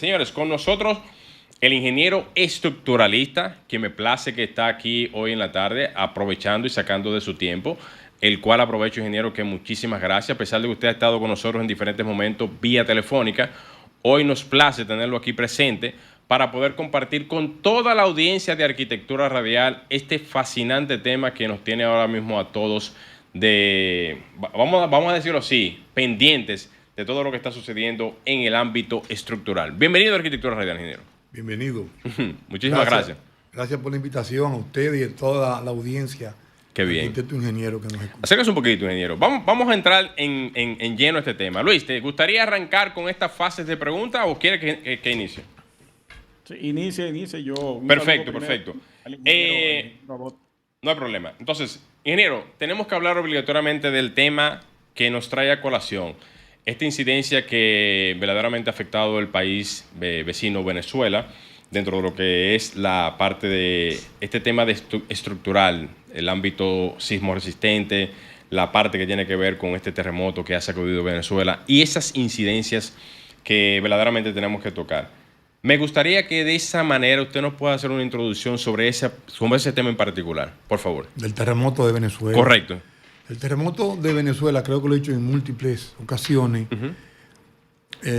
Señores, con nosotros el ingeniero estructuralista, que me place que está aquí hoy en la tarde, aprovechando y sacando de su tiempo, el cual aprovecho, ingeniero, que muchísimas gracias. A pesar de que usted ha estado con nosotros en diferentes momentos vía telefónica, hoy nos place tenerlo aquí presente para poder compartir con toda la audiencia de Arquitectura Radial este fascinante tema que nos tiene ahora mismo a todos vamos a decirlo así, pendientes de todo lo que está sucediendo en el ámbito estructural. Bienvenido a Arquitectura Radial, ingeniero. Bienvenido. Muchísimas gracias. Gracias por la invitación a usted y a toda la audiencia. Qué bien. Arquitecto ingeniero que nos escucha. Acérquese un poquito, ingeniero. Vamos a entrar en lleno a este tema. Luis, ¿te gustaría arrancar con estas fases de preguntas o quiere que inicie? Sí, inicie yo. Perfecto. No hay problema. Entonces, ingeniero, tenemos que hablar obligatoriamente del tema que nos trae a colación. Esta incidencia que verdaderamente ha afectado el país vecino Venezuela, dentro de lo que es la parte de este tema estructural, el ámbito sismo resistente, la parte que tiene que ver con este terremoto que ha sacudido Venezuela y esas incidencias que verdaderamente tenemos que tocar. Me gustaría que de esa manera usted nos pueda hacer una introducción sobre ese tema en particular, por favor. Del terremoto de Venezuela. Correcto. El terremoto de Venezuela, creo que lo he hecho en múltiples ocasiones.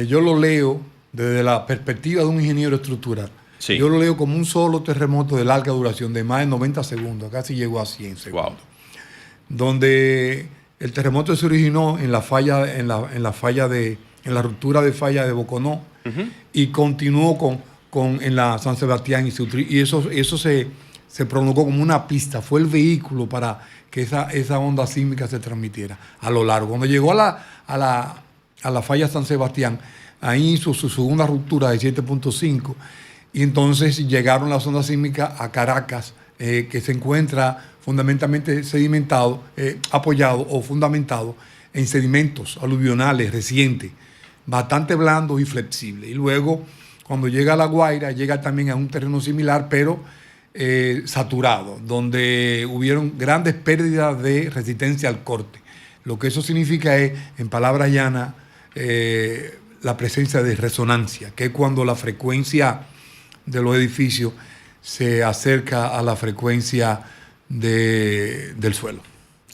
Yo lo leo desde la perspectiva de un ingeniero estructural. Sí. Yo lo leo como un solo terremoto de larga duración, de más de 90 segundos, casi llegó a 100 segundos. Wow. Donde el terremoto se originó en la ruptura de falla de Boconó y continuó en la San Sebastián y eso se prolongó como una pista, fue el vehículo para que esa onda sísmica se transmitiera a lo largo. Cuando llegó a la falla San Sebastián, ahí hizo su segunda ruptura de 7.5 y entonces llegaron las ondas sísmicas a Caracas, que se encuentra fundamentalmente apoyado o fundamentado en sedimentos aluvionales recientes, bastante blandos y flexibles. Y luego, cuando llega a La Guaira, llega también a un terreno similar, pero saturado, donde hubieron grandes pérdidas de resistencia al corte. Lo que eso significa es, en palabras llanas, la presencia de resonancia, que es cuando la frecuencia de los edificios se acerca a la frecuencia del suelo.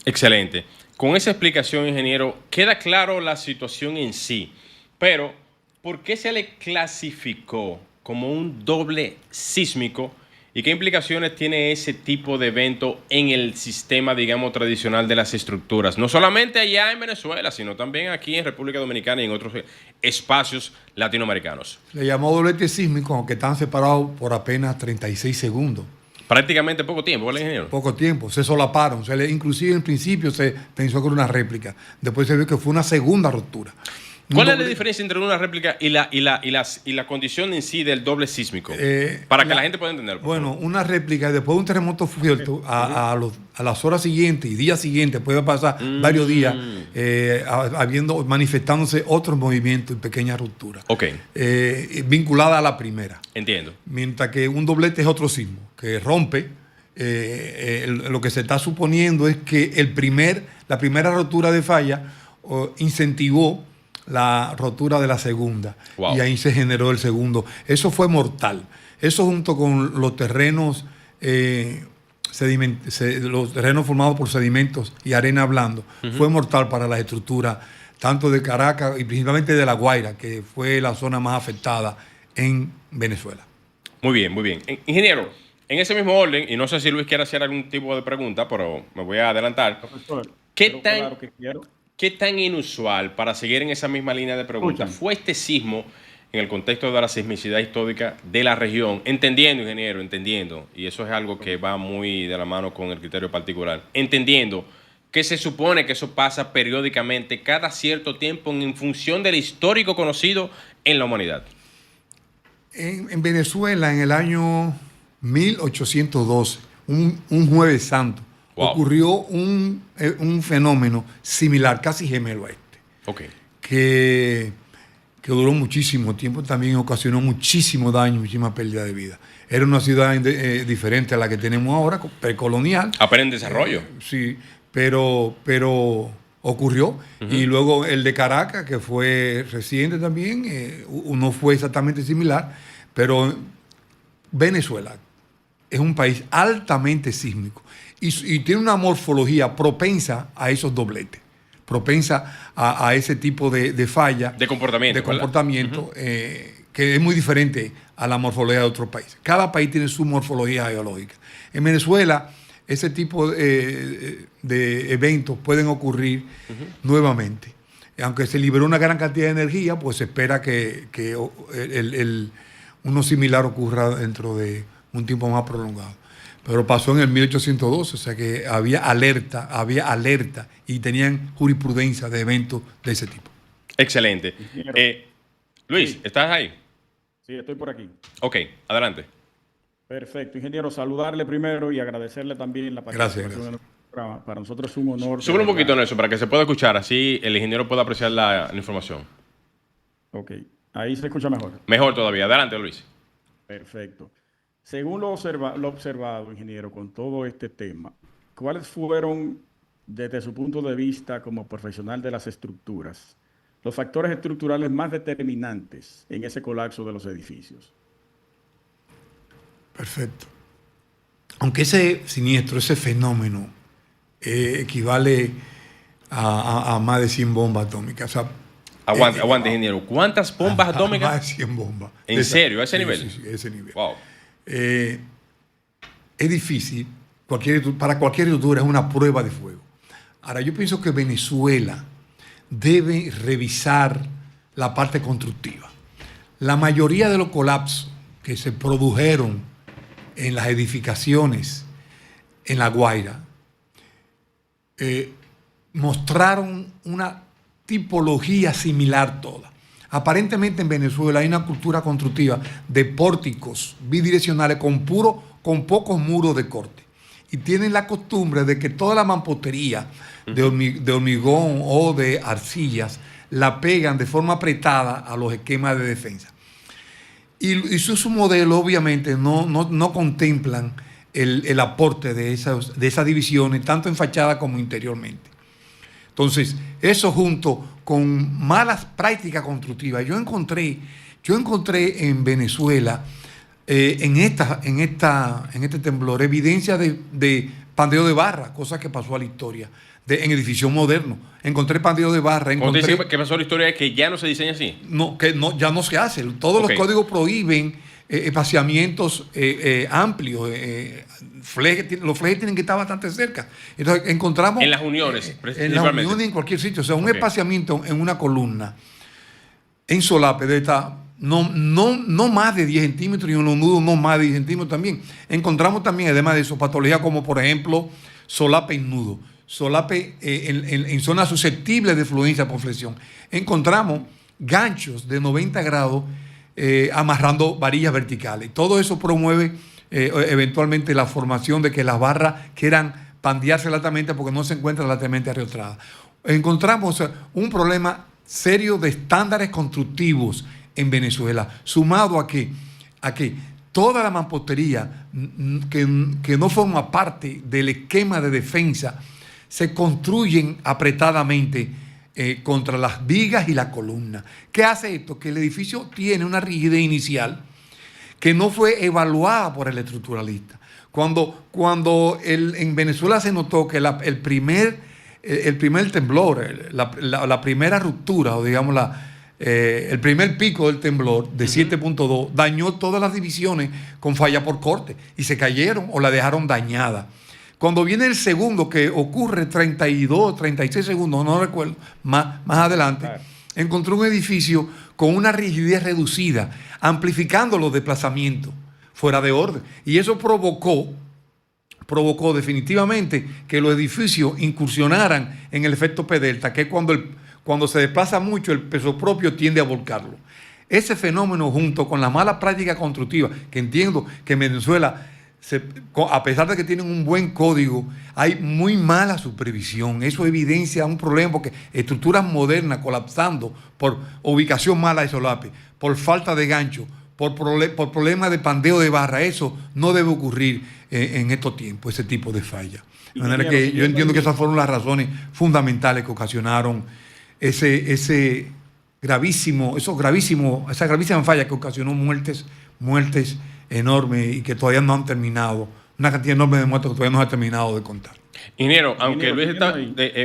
Excelente. Con esa explicación, ingeniero, queda claro la situación en sí, pero ¿por qué se le clasificó como un doble sísmico? ¿Y qué implicaciones tiene ese tipo de evento en el sistema, digamos, tradicional de las estructuras? No solamente allá en Venezuela, sino también aquí en República Dominicana y en otros espacios latinoamericanos. Le llamó doblete sísmico, aunque están separados por apenas 36 segundos. Prácticamente poco tiempo, ¿vale, ingeniero? Poco tiempo, se solaparon. Inclusive en principio se pensó que era una réplica. Después se vio que fue una segunda ruptura. ¿Cuál es la diferencia entre una réplica y la condición en sí del doble sísmico? Para que la gente pueda entender. Bueno, una réplica, después de un terremoto fuerte, a las horas siguientes y días siguientes, puede pasar varios días manifestándose otros movimientos y pequeñas rupturas. Ok. Vinculada a la primera. Entiendo. Mientras que un doblete es otro sismo, que rompe. Lo que se está suponiendo es que la primera rotura de falla incentivó la rotura de la segunda. Wow. Y ahí se generó el segundo. Eso fue mortal. Eso junto con los terrenos formados por sedimentos y arena blando, fue mortal para las estructuras, tanto de Caracas y principalmente de La Guaira, que fue la zona más afectada en Venezuela. Muy bien, muy bien. Ingeniero, en ese mismo orden, y no sé si Luis quiere hacer algún tipo de pregunta, pero me voy a adelantar. Profesor, ¿Qué tan inusual, para seguir en esa misma línea de preguntas, fue este sismo en el contexto de la sismicidad histórica de la región? Entendiendo, ingeniero, y eso es algo que va muy de la mano con el criterio particular, entendiendo que se supone que eso pasa periódicamente, cada cierto tiempo, en función del histórico conocido en la humanidad. En Venezuela, en el año 1812, un jueves santo, wow, ocurrió un fenómeno similar, casi gemelo a este. Okay. Que duró muchísimo tiempo, también ocasionó muchísimo daño, muchísima pérdida de vida. Era una ciudad diferente a la que tenemos ahora, precolonial. Apenas en desarrollo. Sí, pero ocurrió. Y luego el de Caracas, que fue reciente también, no fue exactamente similar, pero Venezuela es un país altamente sísmico y tiene una morfología propensa a esos dobletes, propensa a ese tipo de falla. De comportamiento. Que es muy diferente a la morfología de otros países. Cada país tiene su morfología geológica. En Venezuela, ese tipo de eventos pueden ocurrir nuevamente. Aunque se liberó una gran cantidad de energía, pues se espera que uno similar ocurra dentro de un tiempo más prolongado. Pero pasó en el 1812, o sea que había alerta y tenían jurisprudencia de eventos de ese tipo. Excelente. Luis, Sí. ¿estás ahí? Sí, estoy por aquí. Ok, adelante. Perfecto, ingeniero, saludarle primero y agradecerle también la participación Gracias. en el programa. Para nosotros es un honor. Súbelo un de poquito, verdad. Nelson, para que se pueda escuchar, así el ingeniero pueda apreciar la información. Ok, ahí se escucha mejor. Mejor todavía. Adelante, Luis. Perfecto. Según lo observado, ingeniero, con todo este tema, ¿cuáles fueron, desde su punto de vista como profesional de las estructuras, los factores estructurales más determinantes en ese colapso de los edificios? Perfecto. Aunque ese siniestro, ese fenómeno, equivale a más de 100 bombas atómicas. O sea, Aguante, ingeniero. ¿Cuántas bombas atómicas? Más de 100 bombas. ¿En serio? ¿A ese Sí, nivel? Sí, a ese nivel. Wow. Es difícil. Para cualquier estructura es una prueba de fuego. Ahora, yo pienso que Venezuela debe revisar la parte constructiva. La mayoría de los colapsos que se produjeron en las edificaciones en La Guaira mostraron una tipología similar toda. Aparentemente en Venezuela hay una cultura constructiva de pórticos bidireccionales con pocos muros de corte. Y tienen la costumbre de que toda la mampostería de hormigón o de arcillas la pegan de forma apretada a los esquemas de defensa. Y su modelo obviamente no contemplan el aporte de esas divisiones, tanto en fachada como interiormente. Entonces, eso junto con malas prácticas constructivas. Yo encontré en Venezuela, en este temblor, evidencia de pandeo de barra, cosa que pasó a la historia, en edificios modernos. Encontré pandeo de barra. Cuando dice que pasó la historia es que ya no se diseña así. Ya no se hace. Todos Ok. los códigos prohíben espaciamientos amplios. Los flejes tienen que estar bastante cerca. Entonces encontramos... En las uniones, en las principalmente. uniones en cualquier sitio. O sea, un Ok. espaciamiento en una columna, en solape, debe estar no más de 10 centímetros y en los nudos no más de 10 centímetros también. Encontramos también, además de eso, patologías como, por ejemplo, solape en nudo. Solape en zonas susceptibles de fluencia por flexión. Encontramos ganchos de 90 grados amarrando varillas verticales. Todo eso promueve eventualmente la formación de que las barras quieran pandearse latamente porque no se encuentran latamente arriotradas. Encontramos un problema serio de estándares constructivos en Venezuela, sumado a que toda la mampostería que no forma parte del esquema de defensa se construyen apretadamente contra las vigas y la columna. ¿Qué hace esto? Que el edificio tiene una rigidez inicial que no fue evaluada por el estructuralista. Cuando en Venezuela se notó que el primer temblor, la primera ruptura, o digamos el primer pico del temblor de 7.2, dañó todas las divisiones con falla por corte y se cayeron o la dejaron dañada. Cuando viene el segundo, que ocurre 32, 36 segundos, no recuerdo, más adelante, Claro. encontró un edificio con una rigidez reducida, amplificando los desplazamientos fuera de orden. Y eso provocó definitivamente que los edificios incursionaran en el efecto P-delta, que es cuando se desplaza mucho, el peso propio tiende a volcarlo. Ese fenómeno, junto con la mala práctica constructiva, que entiendo que en Venezuela, a pesar de que tienen un buen código, hay muy mala supervisión. Eso evidencia un problema porque estructuras modernas colapsando por ubicación mala de solape, por falta de gancho, por problemas de pandeo de barra. Eso no debe ocurrir en estos tiempos, ese tipo de falla. De manera que yo entiendo que esas fueron las razones fundamentales que ocasionaron esa gravísima falla que ocasionó muertes enormes y que todavía no han terminado, una cantidad enorme de muertos que todavía no se ha terminado de contar. Ingeniero, aunque Luis está...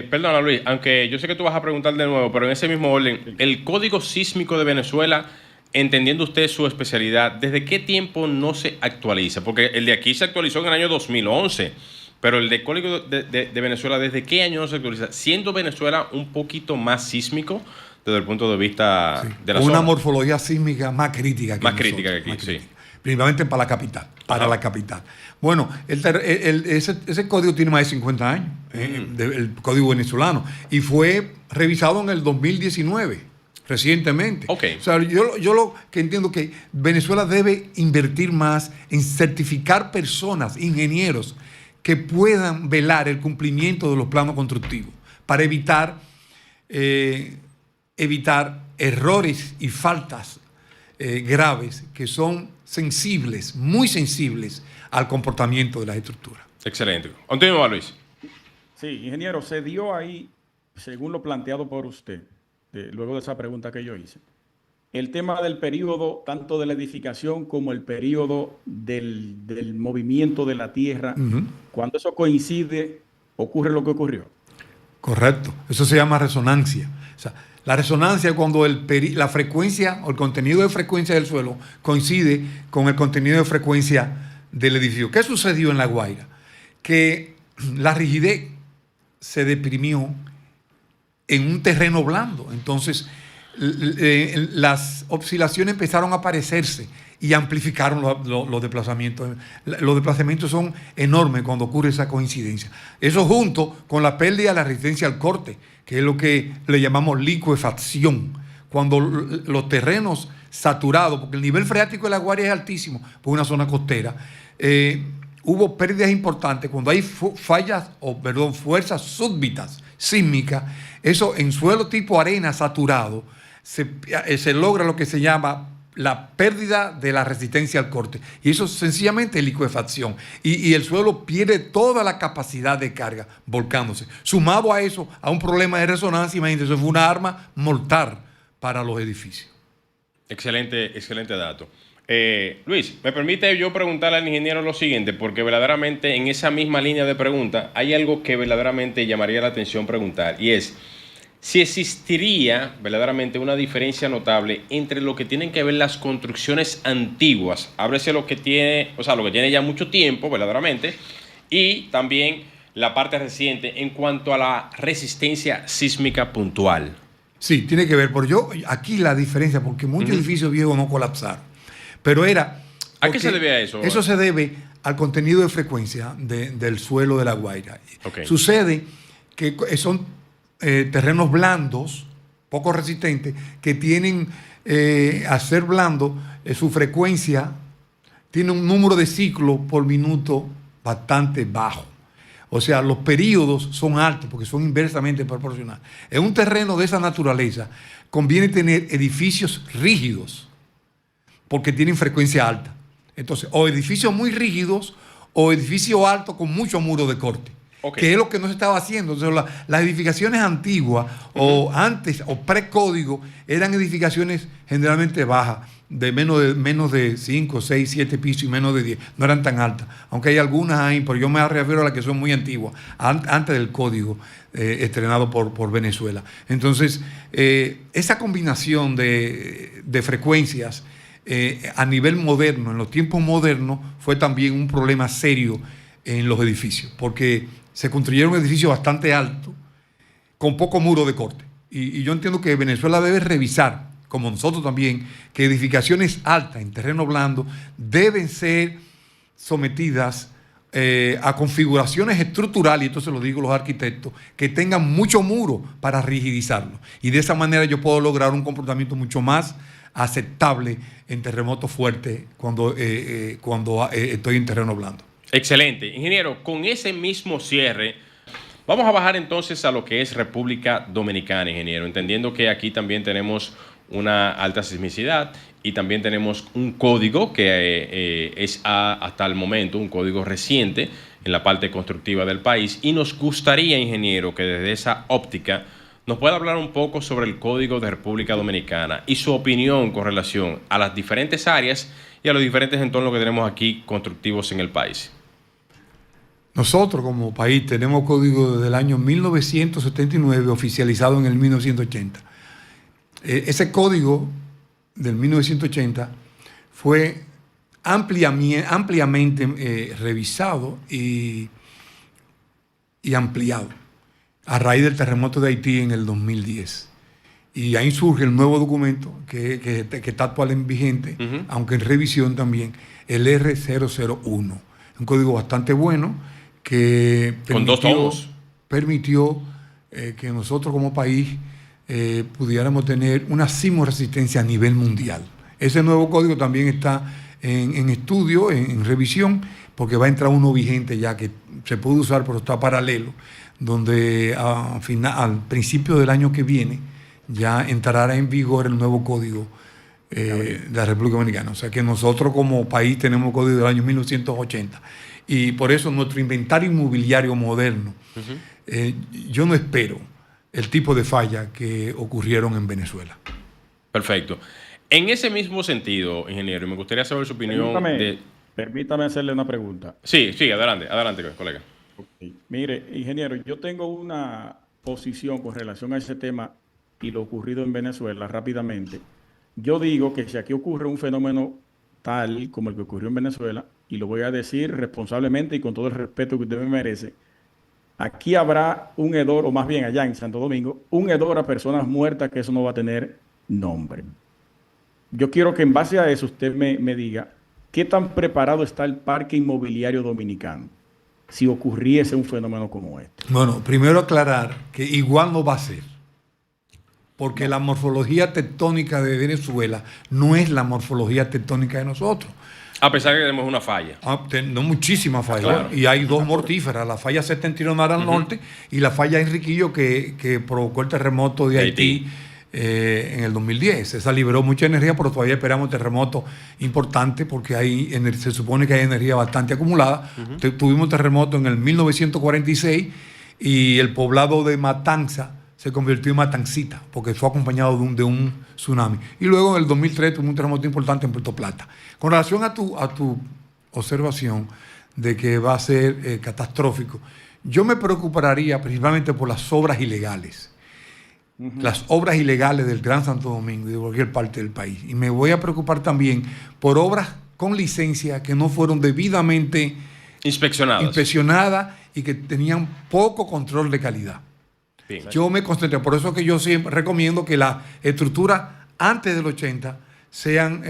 perdona, Luis, aunque yo sé que tú vas a preguntar de nuevo, pero en ese mismo orden, el Código Sísmico de Venezuela, entendiendo usted su especialidad, ¿desde qué tiempo no se actualiza? Porque el de aquí se actualizó en el año 2011, pero el de Código de Venezuela, ¿desde qué año no se actualiza? Siendo Venezuela un poquito más sísmico desde el punto de vista de la zona. Una morfología sísmica más crítica que más nosotros, crítica que aquí, más crítica. sí. Principalmente para la capital. Bueno, ese código tiene más de 50 años, el código venezolano, y fue revisado en el 2019, recientemente. Okay. O sea, yo lo que entiendo que Venezuela debe invertir más en certificar personas, ingenieros, que puedan velar el cumplimiento de los planos constructivos para evitar errores y faltas graves que son sensibles, muy sensibles al comportamiento de las estructuras. Excelente. Continúa, Luis. Sí, ingeniero, se dio ahí, según lo planteado por usted, luego de esa pregunta que yo hice, el tema del periodo, tanto de la edificación como el periodo del movimiento de la tierra. Cuando eso coincide, ocurre lo que ocurrió. Correcto. Eso se llama resonancia. O sea, la resonancia es cuando la frecuencia o el contenido de frecuencia del suelo coincide con el contenido de frecuencia del edificio. ¿Qué sucedió en La Guaira? Que la rigidez se deprimió en un terreno blando. Entonces, las oscilaciones empezaron a aparecerse y amplificaron los desplazamientos. Los desplazamientos son enormes cuando ocurre esa coincidencia. Eso junto con la pérdida de la resistencia al corte, que es lo que le llamamos licuefacción. Cuando los terrenos saturados, porque el nivel freático de La Guaira es altísimo, por una zona costera, hubo pérdidas importantes. Cuando hay fuerzas súbitas sísmicas, eso en suelo tipo arena saturado, se logra lo que se llama la pérdida de la resistencia al corte. Y eso sencillamente es licuefacción. Y el suelo pierde toda la capacidad de carga volcándose. Sumado a eso, a un problema de resonancia, imagínate, eso fue una arma mortal para los edificios. Excelente dato. Luis, me permite yo preguntarle al ingeniero lo siguiente, porque verdaderamente en esa misma línea de pregunta hay algo que verdaderamente llamaría la atención preguntar, y es si existiría verdaderamente una diferencia notable entre lo que tienen que ver las construcciones antiguas, háblese lo que tiene ya mucho tiempo verdaderamente, y también la parte reciente en cuanto a la resistencia sísmica puntual. Sí, tiene que ver, aquí la diferencia, porque muchos edificios viejos no colapsaron, pero era... ¿A qué se debe a eso? Eso se debe al contenido de frecuencia del suelo de La Guaira. Okay. Sucede que son terrenos blandos, poco resistentes, que tienen, al ser blando, su frecuencia tiene un número de ciclos por minuto bastante bajo. O sea, los periodos son altos porque son inversamente proporcionales. En un terreno de esa naturaleza conviene tener edificios rígidos porque tienen frecuencia alta. Entonces, o edificios muy rígidos o edificios altos con mucho muro de corte. Okay. Que es lo que no se estaba haciendo. Entonces, las edificaciones antiguas o antes o pre-código eran edificaciones generalmente bajas, de menos de 5, 6, 7 pisos y menos de 10. No eran tan altas. Aunque hay algunas ahí, pero yo me refiero a las que son muy antiguas, antes del código estrenado por Venezuela. Entonces, esa combinación de frecuencias a nivel moderno, en los tiempos modernos, fue también un problema serio en los edificios, porque se construyeron edificios bastante altos, con poco muro de corte. Y yo entiendo que Venezuela debe revisar, como nosotros también, que edificaciones altas en terreno blando deben ser sometidas a configuraciones estructurales, y esto se lo digo a los arquitectos, que tengan mucho muro para rigidizarlo. Y de esa manera yo puedo lograr un comportamiento mucho más aceptable en terremotos fuertes cuando estoy en terreno blando. Excelente. Ingeniero, con ese mismo cierre, vamos a bajar entonces a lo que es República Dominicana, ingeniero, entendiendo que aquí también tenemos una alta sismicidad y también tenemos un código que es hasta el momento un código reciente en la parte constructiva del país, y nos gustaría, ingeniero, que desde esa óptica nos pueda hablar un poco sobre el Código de República Dominicana y su opinión con relación a las diferentes áreas y a los diferentes entornos que tenemos aquí constructivos en el país. Nosotros como país tenemos código desde el año 1979, oficializado en el 1980. Ese código del 1980 fue ampliamente revisado y ampliado a raíz del terremoto de Haití en el 2010. Y ahí surge el nuevo documento que está actual en vigente, aunque en revisión también, el R001. Un código bastante bueno que con 2 tomos permitió que nosotros como país pudiéramos tener una sismoresistencia a nivel mundial. Ese nuevo código también está en estudio, en revisión, porque va a entrar uno vigente ya que se puede usar, pero está paralelo, donde al principio del año que viene ya entrará en vigor el nuevo código de la República Dominicana. O sea que nosotros como país tenemos código del año 1980. Y por eso nuestro inventario inmobiliario moderno, yo no espero el tipo de fallas que ocurrieron en Venezuela. Perfecto. En ese mismo sentido, ingeniero, me gustaría saber su opinión. Permítame hacerle una pregunta. Sí, adelante, colega. Okay. Mire, ingeniero, yo tengo una posición con relación a ese tema y lo ocurrido en Venezuela rápidamente. Yo digo que si aquí ocurre un fenómeno tal como el que ocurrió en Venezuela, y lo voy a decir responsablemente y con todo el respeto que usted me merece, aquí habrá un hedor, o más bien allá en Santo Domingo, un hedor a personas muertas que eso no va a tener nombre. Yo quiero que en base a eso usted me diga qué tan preparado está el parque inmobiliario dominicano si ocurriese un fenómeno como este. Bueno, primero aclarar que igual no va a ser, porque la morfología tectónica de Venezuela no es la morfología tectónica de nosotros. A pesar de que tenemos una falla. No, muchísimas fallas. Claro. Y hay 2 mortíferas, la falla Septentrional al norte y la falla Enriquillo que provocó el terremoto de Haití en el 2010. Esa liberó mucha energía, pero todavía esperamos terremotos importantes porque se supone que hay energía bastante acumulada. Tuvimos terremoto en el 1946 y el poblado de Matanza se convirtió en Matancita porque fue acompañado de un tsunami. Y luego en el 2003 tuvo un terremoto importante en Puerto Plata. Con relación a tu observación de que va a ser catastrófico, yo me preocuparía principalmente por las obras ilegales. Las obras ilegales del Gran Santo Domingo y de cualquier parte del país. Y me voy a preocupar también por con licencia que no fueron debidamente inspeccionadas y que tenían poco control de calidad. Bien. Yo me concentré, por eso que yo siempre recomiendo que las estructuras antes del 80 sean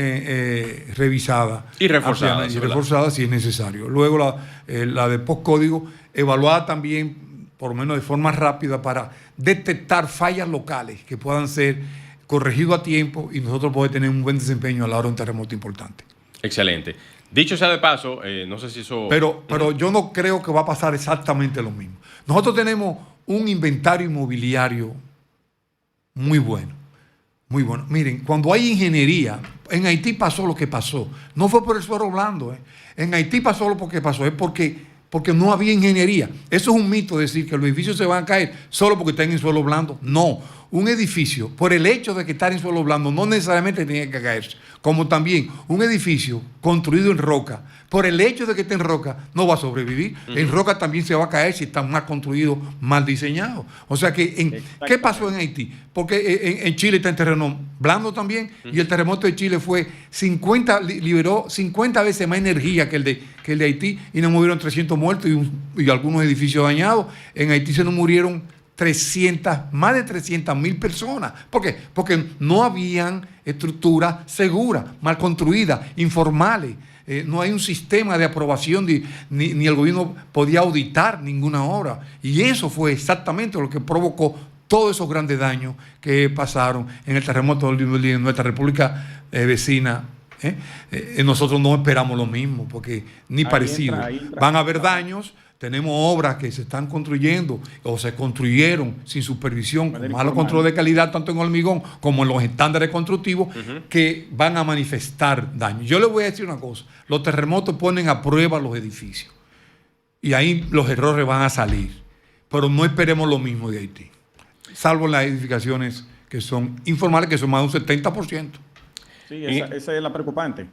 revisadas y reforzadas si es necesario. Luego la de postcódigo, evaluada también, por lo menos de forma rápida, para detectar fallas locales que puedan ser corregidas a tiempo y nosotros poder tener un buen desempeño a la hora de un terremoto importante. Excelente. Dicho sea de paso, no sé si eso... Pero yo no creo que va a pasar exactamente lo mismo. Nosotros tenemos un inventario inmobiliario muy bueno. Muy bueno. Miren, cuando hay ingeniería, en Haití pasó lo que pasó. No fue por el suelo blando. En Haití pasó lo que pasó. Es porque no había ingeniería. Eso es un mito decir que los edificios se van a caer solo porque están en suelo blando. No. Un edificio, por el hecho de que está en suelo blando, no necesariamente tiene que caerse. Como también un edificio construido en roca, por el hecho de que esté en roca, no va a sobrevivir. En roca también se va a caer si está mal construido, mal diseñado. O sea que, ¿qué pasó en Haití? Porque en Chile está en terreno blando también, y el terremoto de Chile liberó 50 veces más energía que el de Haití, y nos murieron 300 muertos y algunos edificios dañados. En Haití se nos murieron más de 300.000 personas. ¿Por qué? Porque no habían estructuras seguras, mal construidas, informales. No hay un sistema de aprobación ni el gobierno podía auditar ninguna obra. Y eso fue exactamente lo que provocó todos esos grandes daños que pasaron en el terremoto de nuestra república vecina. Nosotros no esperamos lo mismo, porque ni parecido. Van a haber daños. tenemos obras que se están construyendo o se construyeron sin supervisión, con malo control de calidad, tanto en hormigón como en los estándares constructivos, que van a manifestar daño. Yo les voy a decir una cosa, los terremotos ponen a prueba los edificios y ahí los errores van a salir, pero no esperemos lo mismo de Haití, salvo las edificaciones que son informales, que son más de un 70%. Sí, esa es la preocupante.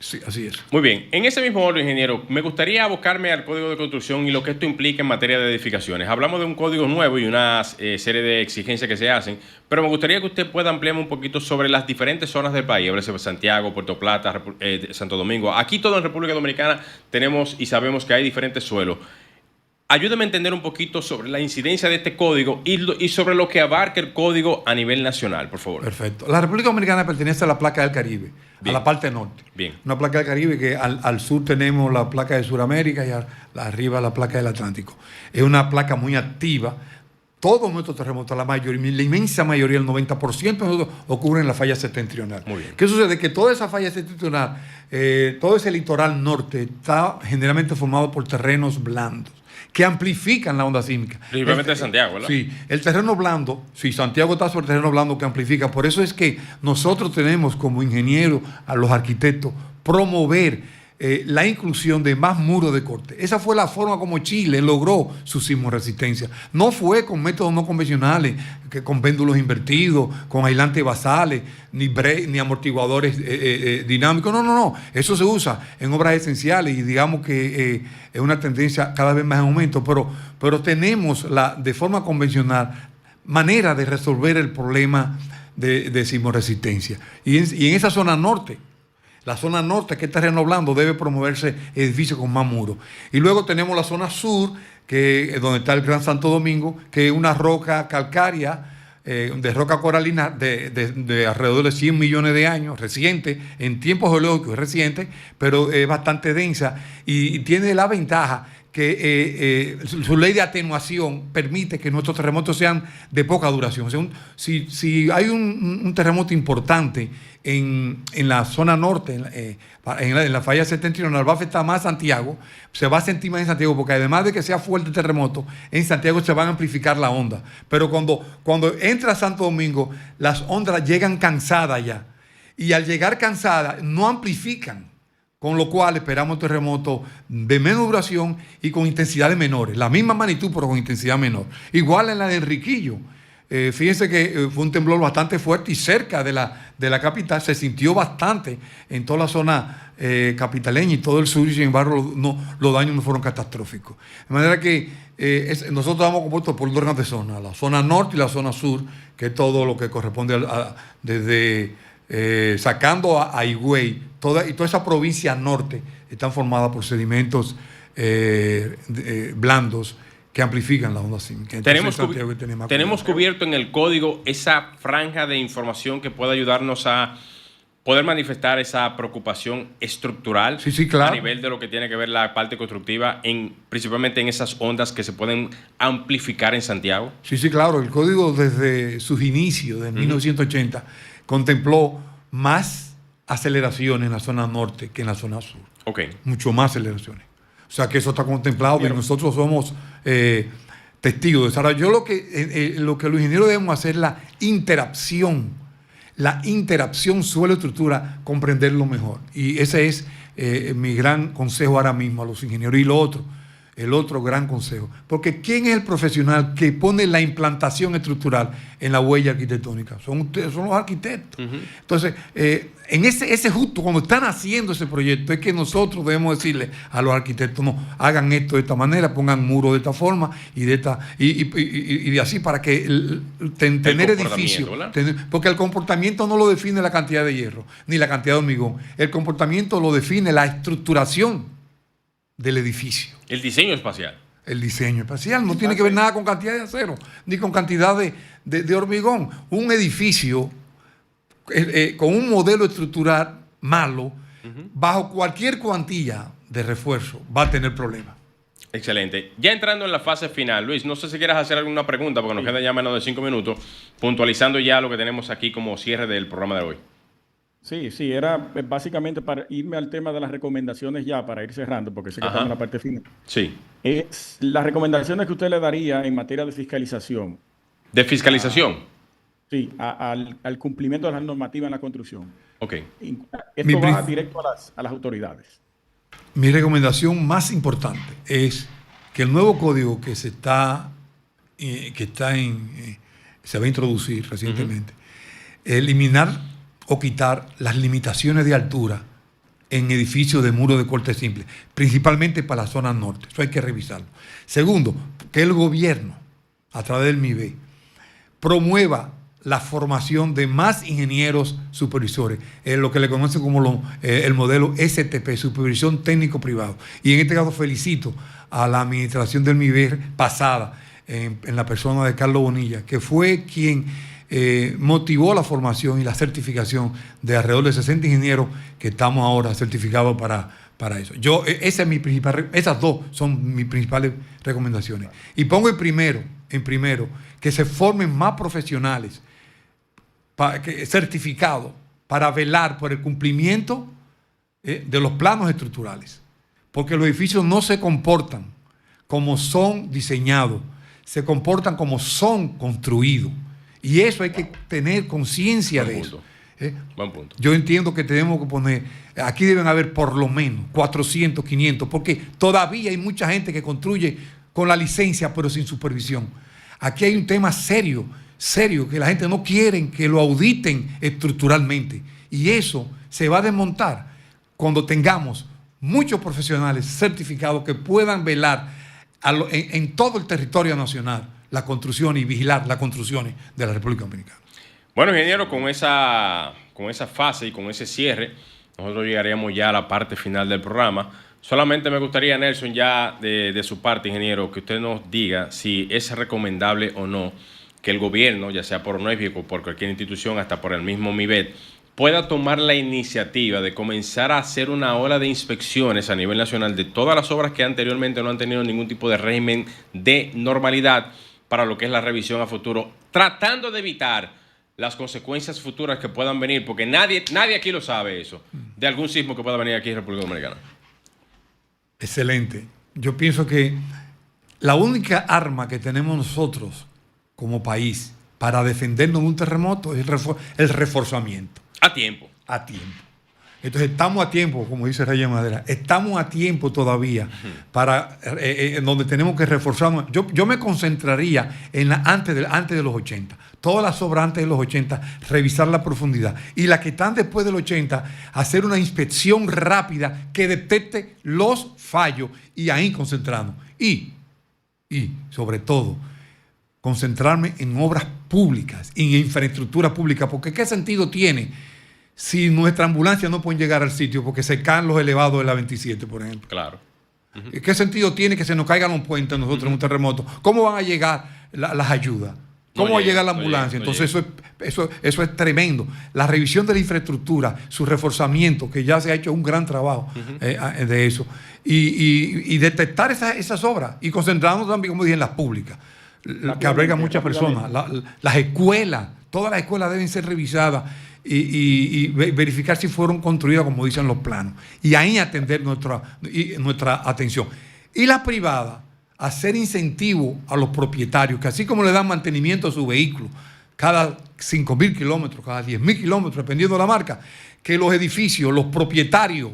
Sí, así es. Muy bien. En ese mismo orden, ingeniero, me gustaría abocarme al Código de Construcción y lo que esto implica en materia de edificaciones. Hablamos de un código nuevo y una serie de exigencias que se hacen, pero me gustaría que usted pueda ampliarme un poquito sobre las diferentes zonas del país, háblese de Santiago, Puerto Plata, Santo Domingo. Aquí todo en República Dominicana tenemos y sabemos que hay diferentes suelos. Ayúdame a entender un poquito sobre la incidencia de este código y sobre lo que abarca el código a nivel nacional, por favor. Perfecto. La República Dominicana pertenece a la placa del Caribe, bien, a la parte norte. Bien. Una placa del Caribe que al sur tenemos la placa de Sudamérica y arriba la placa del Atlántico. Es una placa muy activa. Todos nuestros terremotos, la inmensa mayoría, el 90% de nosotros ocurren en la falla septentrional. Muy bien. ¿Qué sucede? Que toda esa falla septentrional, todo ese litoral norte está generalmente formado por terrenos blandos que amplifican la onda sísmica. Principalmente de Santiago, ¿verdad? Sí, el terreno blando, sí, Santiago está sobre el terreno blando que amplifica. Por eso es que nosotros tenemos como ingenieros, a los arquitectos, promover la inclusión de más muros de corte. Esa fue la forma como Chile logró su sismoresistencia. No fue con métodos no convencionales, que con péndulos invertidos, con aislantes basales, ni amortiguadores dinámicos. No. Eso se usa en obras esenciales y digamos que es una tendencia cada vez más en aumento. Pero tenemos de forma convencional manera de resolver el problema de sismoresistencia. Y en esa zona norte, la zona norte, que es terreno blando, debe promoverse edificios con más muros. Y luego tenemos la zona sur, que es donde está el Gran Santo Domingo, que es una roca calcárea, de roca coralina de alrededor de 100 millones de años, reciente, en tiempos geológicos es reciente, pero es bastante densa y tiene la ventaja que su ley de atenuación permite que nuestros terremotos sean de poca duración. O sea, si hay un terremoto importante en la zona norte, en la falla septentrional, va a afectar más a Santiago, se va a sentir más en Santiago, porque además de que sea fuerte el terremoto, en Santiago se van a amplificar la onda. Pero cuando entra a Santo Domingo, las ondas llegan cansadas ya. Y al llegar cansadas, no amplifican. Con lo cual esperamos terremotos de menos duración y con intensidades menores. La misma magnitud, pero con intensidad menor. Igual en la de Enriquillo. Fíjense que fue un temblor bastante fuerte y cerca de la capital se sintió bastante en toda la zona capitaleña y todo el sur, y sin embargo los daños no fueron catastróficos. De manera que nosotros estamos compuestos por dos grandes zonas, la zona norte y la zona sur, que es todo lo que corresponde desde sacando a Higüey, toda esa provincia norte están formadas por sedimentos blandos que amplifican la onda sísmica. Tenemos cubierto en el código esa franja de información que puede ayudarnos a poder manifestar esa preocupación estructural, sí, claro, a nivel de lo que tiene que ver la parte constructiva, principalmente en esas ondas que se pueden amplificar en Santiago. Sí, claro. El código desde sus inicios, de 1980, contempló más aceleraciones en la zona norte que en la zona sur. Okay. Mucho más aceleraciones. O sea que eso está contemplado y nosotros somos testigos de eso. Ahora, yo lo que los ingenieros debemos hacer es la interacción suelo-estructura, comprenderlo mejor. Y ese es mi gran consejo ahora mismo a los ingenieros. Y el otro gran consejo. Porque ¿quién es el profesional que pone la implantación estructural en la huella arquitectónica? Son ustedes, son los arquitectos. Entonces, en ese justo, cuando están haciendo ese proyecto, es que nosotros debemos decirle a los arquitectos, no, hagan esto de esta manera, pongan muros de esta forma y de así, para que tener edificios. Porque el comportamiento no lo define la cantidad de hierro, ni la cantidad de hormigón. El comportamiento lo define la estructuración del edificio. El diseño espacial. El diseño espacial no tiene que ver nada con cantidad de acero, ni con cantidad de hormigón. Un edificio con un modelo estructural malo, bajo cualquier cuantía de refuerzo, va a tener problemas. Excelente. Ya entrando en la fase final, Luis, no sé si quieras hacer alguna pregunta, porque nos quedan ya menos de 5 minutos, puntualizando ya lo que tenemos aquí como cierre del programa de hoy. Sí, era básicamente para irme al tema de las recomendaciones ya, para ir cerrando, porque sé que estamos en la parte final. Sí. Es las recomendaciones que usted le daría en materia de fiscalización. De fiscalización. Sí, al cumplimiento de las normativas en la construcción. Ok. Esto va directo a las autoridades. Mi recomendación más importante es que el nuevo código que se va a introducir recientemente, eliminar o quitar las limitaciones de altura en edificios de muro de corte simple, principalmente para la zona norte. Eso hay que revisarlo. Segundo, que el gobierno, a través del MIBE, promueva la formación de más ingenieros supervisores, lo que le conocen como el modelo STP, Supervisión Técnico Privado. Y en este caso felicito a la administración del MIBE pasada, en la persona de Carlos Bonilla, que fue quien motivó la formación y la certificación de alrededor de 60 ingenieros que estamos ahora certificados para eso. Esas dos son mis principales recomendaciones. Y pongo en primero, que se formen más profesionales certificados para velar por el cumplimiento de los planos estructurales. Porque los edificios no se comportan como son diseñados, se comportan como son construidos. Y eso hay que tener conciencia de eso. Buen punto. Yo entiendo que tenemos que poner, aquí deben haber por lo menos 400, 500, porque todavía hay mucha gente que construye con la licencia pero sin supervisión. Aquí hay un tema serio, que la gente no quiere que lo auditen estructuralmente. Y eso se va a desmontar cuando tengamos muchos profesionales certificados que puedan velar en todo el territorio nacional la construcción y vigilar las construcciones de la República Dominicana. Bueno, ingeniero, con esa fase y con ese cierre, nosotros llegaríamos ya a la parte final del programa. Solamente me gustaría, Nelson, ya de su parte, ingeniero, que usted nos diga si es recomendable o no que el gobierno, ya sea por ONEFI o por cualquier institución, hasta por el mismo MIBET, pueda tomar la iniciativa de comenzar a hacer una ola de inspecciones a nivel nacional de todas las obras que anteriormente no han tenido ningún tipo de régimen de normalidad para lo que es la revisión a futuro, tratando de evitar las consecuencias futuras que puedan venir, porque nadie aquí lo sabe eso, de algún sismo que pueda venir aquí en República Dominicana. Excelente. Yo pienso que la única arma que tenemos nosotros como país para defendernos de un terremoto es el reforzamiento. A tiempo. A tiempo. Entonces estamos a tiempo, como dice Reyes Madera, estamos a tiempo todavía para en donde tenemos que reforzarnos. Yo me concentraría en antes de los 80. Todas las obras antes de los 80, revisar la profundidad. Y las que están después del 80, hacer una inspección rápida que detecte los fallos y ahí concentrarnos. Y sobre todo, concentrarme en obras públicas, en infraestructura pública, porque ¿qué sentido tiene si nuestra ambulancia no puede llegar al sitio porque se caen los elevados de la 27, por ejemplo? Claro. ¿Qué sentido tiene que se nos caigan los puentes nosotros en un terremoto? ¿Cómo van a llegar las ayudas? ¿Cómo va a llegar la ambulancia? Entonces eso es tremendo. La revisión de la infraestructura, su reforzamiento, que ya se ha hecho un gran trabajo de eso, y detectar esas obras y concentrarnos también, como dije, en las públicas, que albergan muchas personas. Las escuelas, todas las escuelas deben ser revisadas y verificar si fueron construidas como dicen los planos. Y ahí atender nuestra atención. Y la privada, hacer incentivo a los propietarios, que así como le dan mantenimiento a su vehículo cada 5.000 kilómetros, cada 10.000 kilómetros, dependiendo de la marca, que los edificios, los propietarios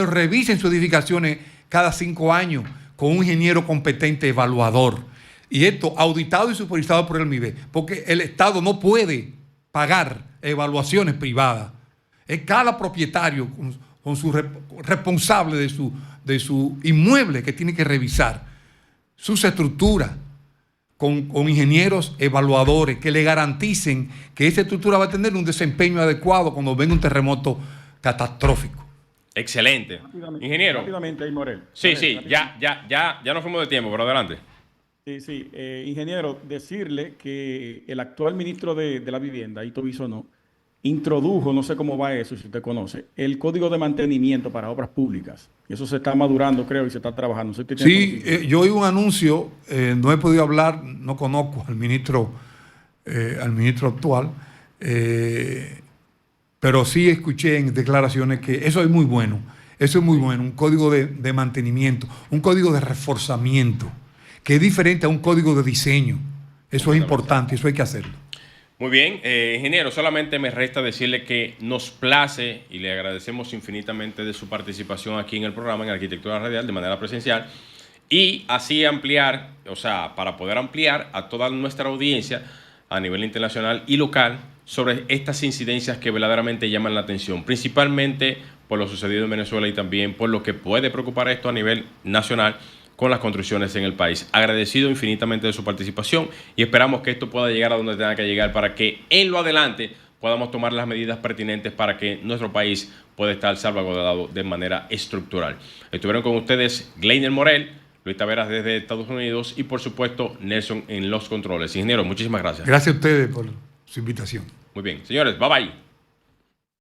revisen sus edificaciones cada 5 años con un ingeniero competente evaluador. Y esto auditado y supervisado por el MIBE, porque el Estado no puede pagar evaluaciones privadas. Es cada propietario con su responsable de su inmueble que tiene que revisar sus estructuras con ingenieros evaluadores que le garanticen que esa estructura va a tener un desempeño adecuado cuando venga un terremoto catastrófico. Excelente. Ingeniero. Rápidamente, Morel. Sí, ya nos fuimos de tiempo, pero adelante. Sí, ingeniero, decirle que el actual ministro de la Vivienda, Ito Bisonó, introdujo, no sé cómo va eso, si usted conoce, el código de mantenimiento para obras públicas. Y eso se está madurando, creo, y se está trabajando. Sí, yo oí un anuncio, no he podido hablar, no conozco al ministro actual, pero sí escuché en declaraciones que eso es muy bueno. Eso es muy bueno, un código de mantenimiento, un código de reforzamiento, que es diferente a un código de diseño. Eso es importante, eso hay que hacerlo. Muy bien, ingeniero, solamente me resta decirle que nos place y le agradecemos infinitamente de su participación aquí en el programa en Arquitectura Radial de manera presencial y así ampliar, o sea, para poder ampliar a toda nuestra audiencia a nivel internacional y local sobre estas incidencias que verdaderamente llaman la atención, principalmente por lo sucedido en Venezuela y también por lo que puede preocupar esto a nivel nacional con las construcciones en el país. Agradecido infinitamente de su participación y esperamos que esto pueda llegar a donde tenga que llegar para que en lo adelante podamos tomar las medidas pertinentes para que nuestro país pueda estar salvaguardado de manera estructural. Estuvieron con ustedes Gleiner Morel, Luis Taveras desde Estados Unidos y por supuesto Nelson en los controles. Ingeniero, muchísimas gracias. Gracias a ustedes por su invitación. Muy bien, señores, bye bye.